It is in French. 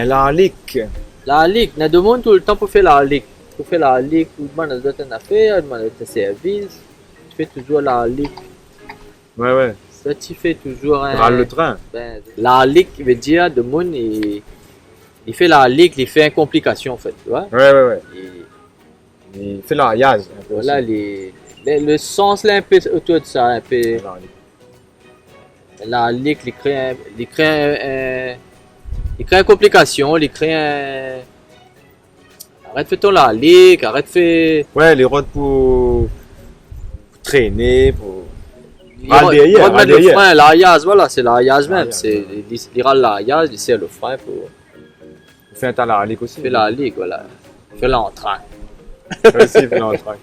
Un lalic. La ligue, il y a du monde tout le temps pour faire la ligue. Pour faire la ligue, tout le monde a d'autres affaires, tout le monde a d'autres services. Tu fais toujours la ligue. Ouais. Ça, tu fais toujours un. Râle le train. Ben, la ligue veut dire de monde, il fait la ligue, il fait une complication en fait, tu vois. Ouais. Et Il fait la yaz. Un peu voilà, aussi. le sens là un peu autour de ça, un peu. Lalic. La ligue, il crée une complication, il crée un. Arrête de faire ton la ligue, arrête de faire. Ouais, les routes pour traîner, pour. Il derrière, remet le derrière. frein, l'ayaz, voilà, c'est l'ayaz même. L'ayaz, C'est, il râle l'ayaz, il sert le frein pour Il fait un tas lalic aussi. faire la ligue, voilà. Il fait l'entrain. Ouais, aussi, il fait l'entrain.